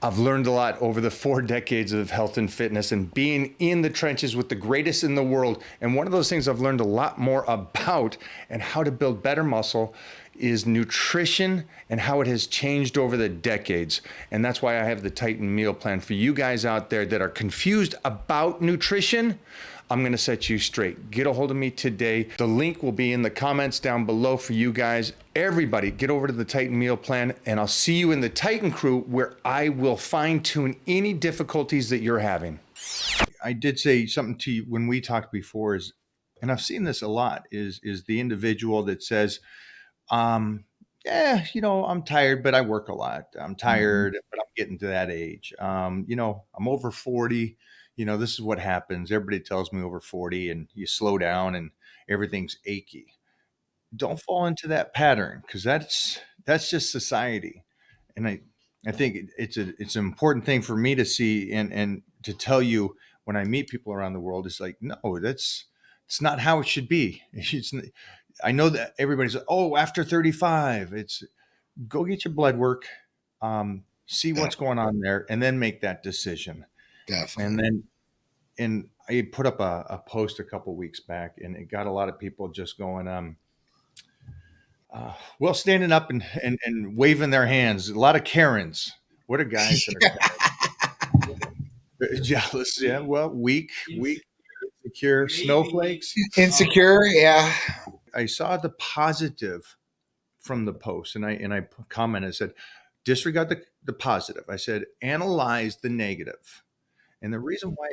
I've learned a lot over the 4 decades of health and fitness and being in the trenches with the greatest in the world. And one of those things I've learned a lot more about and how to build better muscle is nutrition and how it has changed over the decades. And that's why I have the Titan meal plan for you guys out there that are confused about nutrition. I'm going to set you straight. Get a hold of me today. The link will be in the comments down below for you guys. Everybody, get over to the Titan meal plan, and I'll see you in the Titan crew where I will fine tune any difficulties that you're having. I did say something to you when we talked before is, and I've seen this a lot, is the individual that says, yeah, I'm tired, but I work a lot. I'm tired, but I'm getting to that age. I'm over 40. This is what happens. Everybody tells me over 40 and you slow down and everything's achy. Don't fall into that pattern, because that's just society. And I think it's an important thing for me to see and to tell you when I meet people around the world. It's like, no, it's not how it should be. I know that everybody's like, oh, after 35, it's go get your blood work, see what's going on there, and then make that decision. Definitely. And I put up a post a couple weeks back, and it got a lot of people just going, standing up and waving their hands. A lot of Karens. What are guys that are jealous? Yeah, well, weak, insecure, snowflakes. Insecure, yeah. I saw the positive from the post, and I commented, I said, disregard the positive. I said, analyze the negative. And the reason why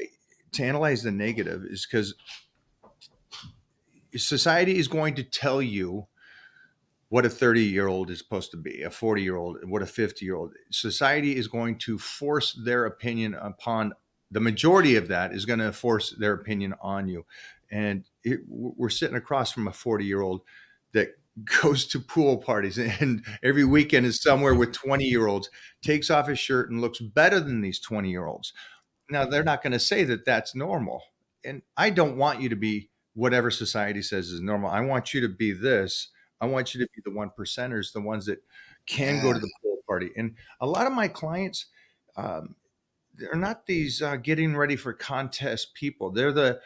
to analyze the negative is because society is going to tell you what a 30-year-old is supposed to be, a 40-year-old, what a 50-year-old. Society is going to force their opinion upon the majority of that is going to force their opinion on you. And we're sitting across from a 40-year-old that goes to pool parties and every weekend is somewhere with 20-year-olds, takes off his shirt and looks better than these 20-year-olds. Now, they're not going to say that that's normal. And I don't want you to be whatever society says is normal. I want you to be this. I want you to be the 1%ers, the ones that can go to the pool party. And a lot of my clients, they're not these getting ready for contest people. They're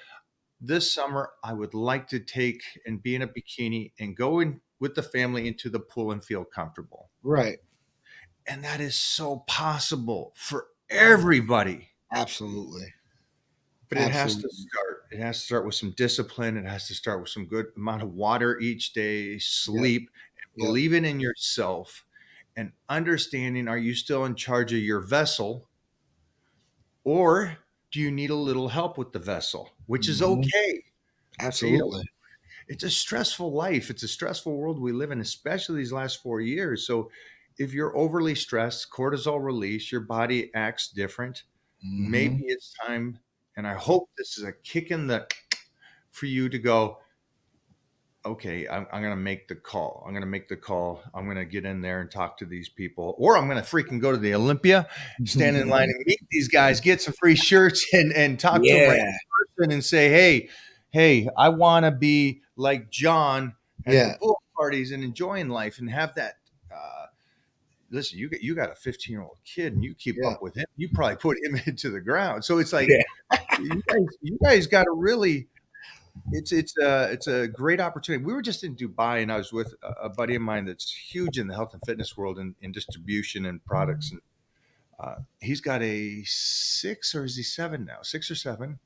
this summer, I would like to take and be in a bikini and go in with the family into the pool and feel comfortable. Right. And that is so possible for everybody. Absolutely. But it has to start. It has to start with some discipline. It has to start with some good amount of water each day, sleep, and believing in yourself and understanding, are you still in charge of your vessel, or do you need a little help with the vessel, which is okay. Absolutely. It's a stressful life. It's a stressful world we live in, especially these last 4 years. So if you're overly stressed, cortisol release, your body acts different. Maybe it's time, and I hope this is a kick in the for you to go, okay, I'm going to make the call. I'm going to get in there and talk to these people, or I'm going to freaking go to the Olympia, stand in line and meet these guys, get some free shirts and talk to them right in person and say, hey, I want to be like John at the pool parties and enjoying life and have that. Listen, you got a 15-year-old kid and you keep up with him. You probably put him into the ground. So it's like, you guys got to really, it's a great opportunity. We were just in Dubai and I was with a buddy of mine that's huge in the health and fitness world and in distribution and products. And he's got a 6 or 7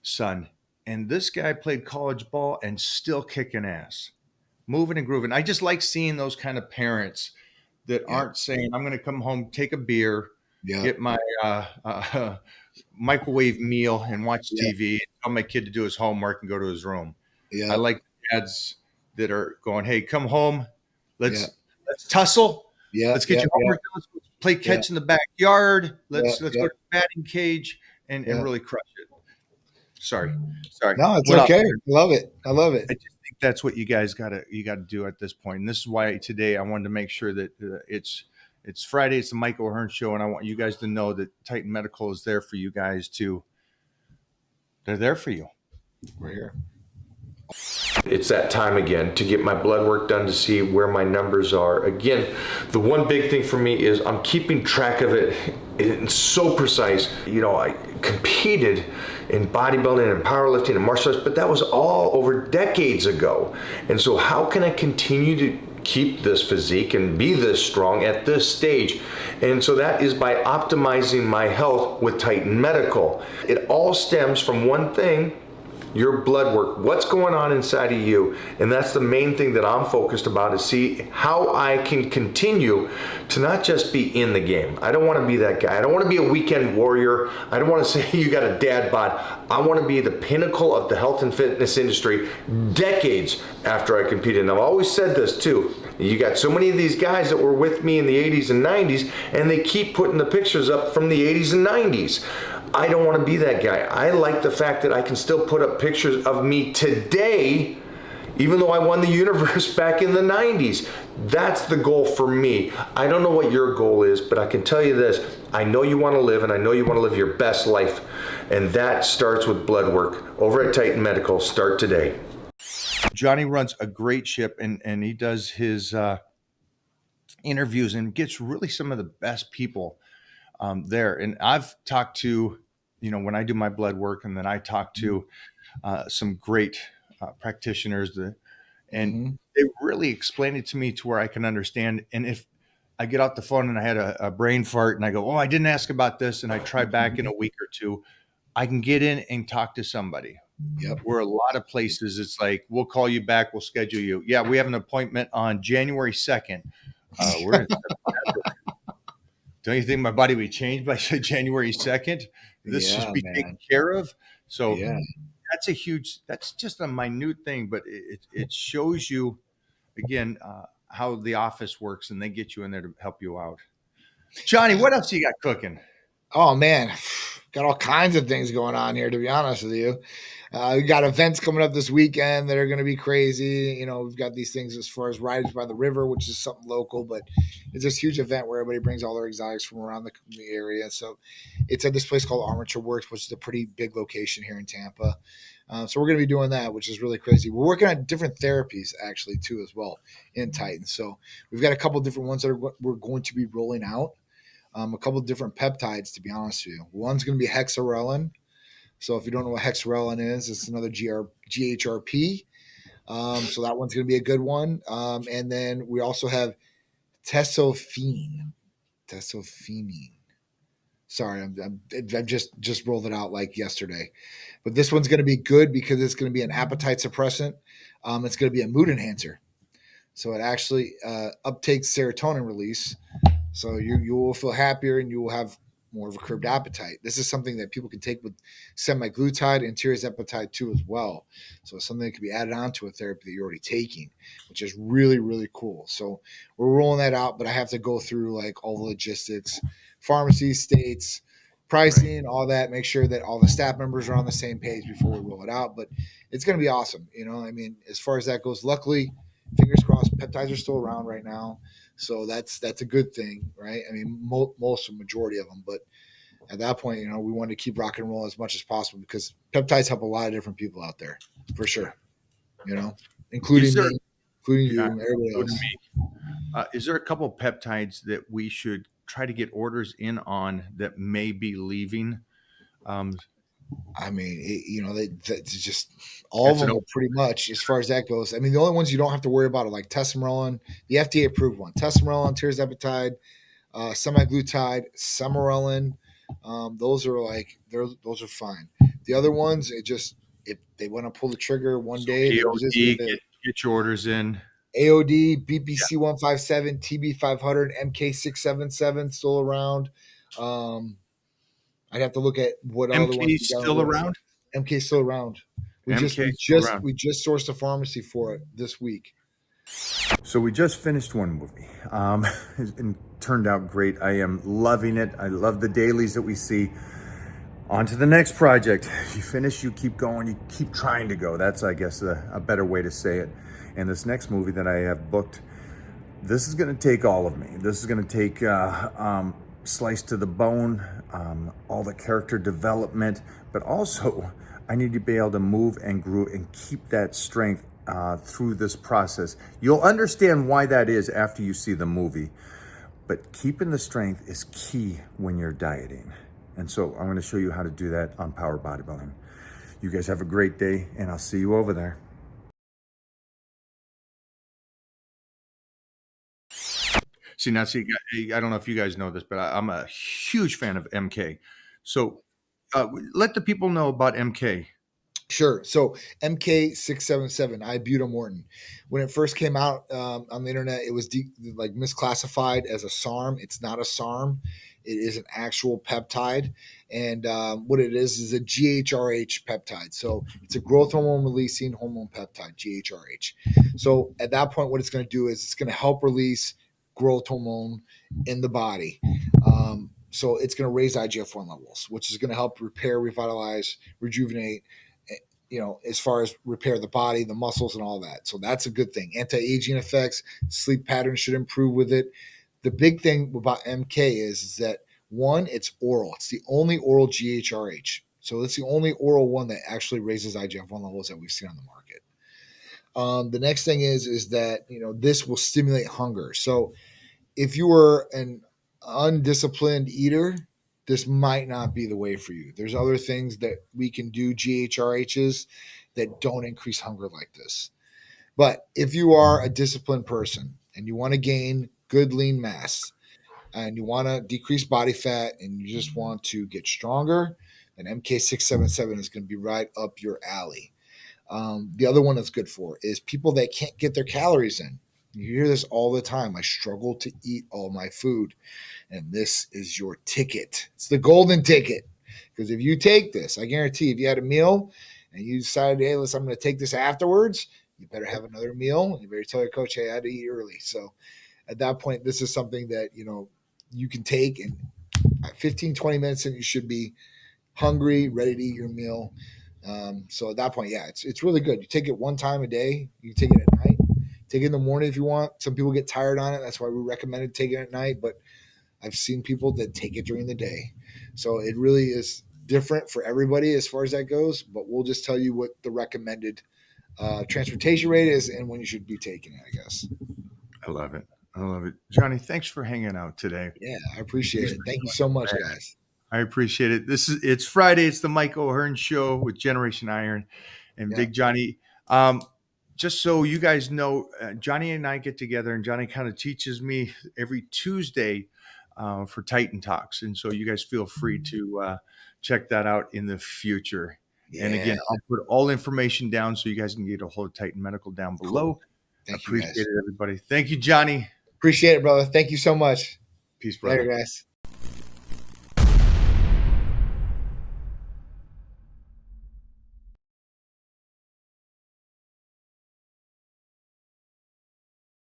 son. And this guy played college ball and still kicking ass, moving and grooving. I just like seeing those kind of parents that aren't saying, I'm going to come home, take a beer, get my microwave meal and watch TV, and tell my kid to do his homework and go to his room. I like dads that are going, hey, come home. Let's tussle. Let's get your homework done. Let's play catch in the backyard. Let's go to the batting cage and really crush it. Sorry. No, it's okay. I love it. I just think that's what you guys got to do at this point. And this is why today I wanted to make sure that it's Friday. It's the Mike O'Hearn Show. And I want you guys to know that Titan Medical is there for you guys too. They're there for you. We're here. It's that time again to get my blood work done to see where my numbers are. Again, the one big thing for me is I'm keeping track of it. It's so precise. You know, I competed in bodybuilding and powerlifting and martial arts, but that was all over decades ago. And so how can I continue to keep this physique and be this strong at this stage? And so that is by optimizing my health with Titan Medical. It all stems from one thing: your blood work, what's going on inside of you. And that's the main thing that I'm focused about, is see how I can continue to not just be in the game. I don't want to be that guy. I don't want to be a weekend warrior. I don't want to say you got a dad bod. I want to be the pinnacle of the health and fitness industry decades after I competed. And I've always said this too. You got so many of these guys that were with me in the 80s and 90s, and they keep putting the pictures up from the 80s and 90s. I don't want to be that guy. I like the fact that I can still put up pictures of me today, even though I won the universe back in the 90s. That's the goal for me. I don't know what your goal is, but I can tell you this. I know you want to live, and I know you want to live your best life. And that starts with blood work. Over at Titan Medical, start today. Johnny runs a great ship, and he does his interviews and gets really some of the best people there. And I've talked to, when I do my blood work, and then I talk to some great practitioners, and they really explain it to me to where I can understand. And if I get off the phone and I had a brain fart and I go, oh, I didn't ask about this, and I try back in a week or two, I can get in and talk to somebody. Yep. Where a lot of places it's like, we'll call you back, we'll schedule you. Yeah, we have an appointment on January 2nd. We're in September. Don't you think my body would change by January 2nd? This should be taken care of. So that's just a minute thing, but it shows you, again, how the office works, and they get you in there to help you out. Johnny, what else you got cooking? Oh, man. Got all kinds of things going on here, to be honest with you. We got events coming up this weekend that are going to be crazy. We've got these things as far as Riders by the River, which is something local, but it's this huge event where everybody brings all their exotics from around the area. So it's at this place called Armature Works, which is a pretty big location here in Tampa. So we're going to be doing that, which is really crazy. We're working on different therapies actually too, as well, in Titan. So we've got a couple of different ones that we're going to be rolling out. A couple of different peptides, to be honest with you. One's going to be hexarelin. So if you don't know what hexarelin is, it's another GHRP. So that one's going to be a good one. And then we also have tesophenine. Sorry, I just rolled it out like yesterday. But this one's going to be good because it's going to be an appetite suppressant. It's going to be a mood enhancer. So it actually uptakes serotonin release. So you will feel happier and you will have more of a curbed appetite. This is something that people can take with semaglutide and tirzepatide too as well. So it's something that can be added on to a therapy that you're already taking, which is really, really cool. So we're rolling that out, but I have to go through like all the logistics, pharmacies, states, pricing, all that, make sure that all the staff members are on the same page before we roll it out. But it's going to be awesome. As far as that goes, luckily, fingers crossed, peptides are still around right now. So that's a good thing, right? Majority of them, but at that point, we want to keep rock and roll as much as possible because peptides help a lot of different people out there, for sure. Including me, including you, and everybody else. Is there a couple of peptides that we should try to get orders in on that may be leaving? That's just all of them are pretty much as far as that goes. The only ones you don't have to worry about are like tesamorelin, the FDA approved one, tesamorelin, tirzepatide, semaglutide, semarelin. Those are fine. The other ones, if they want to pull the trigger one day, AOD, get your orders in. AOD, BPC 157, TB 500, MK 677 still around. I'd have to look at what other ones. MK still around? MK still around. We just sourced a pharmacy for it this week. So we just finished one movie. It turned out great. I am loving it. I love the dailies that we see. On to the next project. You finish, you keep going, you keep trying to go. That's, I guess, a better way to say it. And this next movie that I have booked, this is going to take all of me. This is going to take Slice to the bone, all the character development, but also I need to be able to move and grow and keep that strength through this process. You'll understand why that is after you see the movie. But keeping the strength is key when you're dieting. And so I'm going to show you how to do that on Power Bodybuilding. You guys have a great day, and I'll see you over there. I don't know if you guys know this, but I'm a huge fan of MK. So let the people know about MK. Sure. So MK677, ibutymorton. When it first came out on the internet, it was like misclassified as a SARM. It's not a SARM. It is an actual peptide, and what it is a GHRH peptide. So it's a growth hormone releasing hormone peptide, GHRH. So at that point, what it's going to do is it's going to help release growth hormone in the body. So it's going to raise IGF-1 levels, which is going to help repair, revitalize, rejuvenate, as far as repair the body, the muscles, and all that. So that's a good thing. Anti-aging effects, sleep patterns should improve with it. The big thing about MK is that one, it's oral. It's the only oral GHRH. So it's the only oral one that actually raises IGF-1 levels that we've seen on the market. The next thing is that this will stimulate hunger. So if you were an undisciplined eater, this might not be the way for you. There's other things that we can do, GHRHs, that don't increase hunger like this. But if you are a disciplined person and you want to gain good lean mass and you want to decrease body fat and you just want to get stronger, then MK677 is going to be right up your alley. The other one that's good for is people that can't get their calories in. You hear this all the time. I struggle to eat all my food. And this is your ticket. It's the golden ticket. Because if you take this, I guarantee if you had a meal and you decided, hey, listen, I'm going to take this afterwards, you better have another meal. You better tell your coach, hey, I had to eat early. So at that point, this is something that, you can take, and 15, 20 minutes and you should be hungry, ready to eat your meal. So at that point, yeah, it's really good. You take it one time a day. You take it at night. Take it in the morning if you want. Some people get tired on it. That's why we recommended taking it at night. But I've seen people that take it during the day. So it really is different for everybody as far as that goes. But we'll just tell you what the recommended transportation rate is and when you should be taking it, I guess. I love it. I love it. Johnny, thanks for hanging out today. Yeah, I appreciate Thanks it. for Thank you joining so me, much, man. guys. I appreciate it. It's Friday. It's the Mike O'Hearn Show with Generation Iron and Yeah. Big Johnny. Um, just so you guys know, Johnny and I get together, and Johnny kind of teaches me every Tuesday for Titan Talks, and so you guys feel free to check that out in the future. And Yeah. again, I'll put all information down so you guys can get a hold of Titan Medical down Cool. below. Thank you, Appreciate guys. it, everybody. Thank you, Johnny. Appreciate it, brother. Thank you so much. Peace, Later, brother. guys.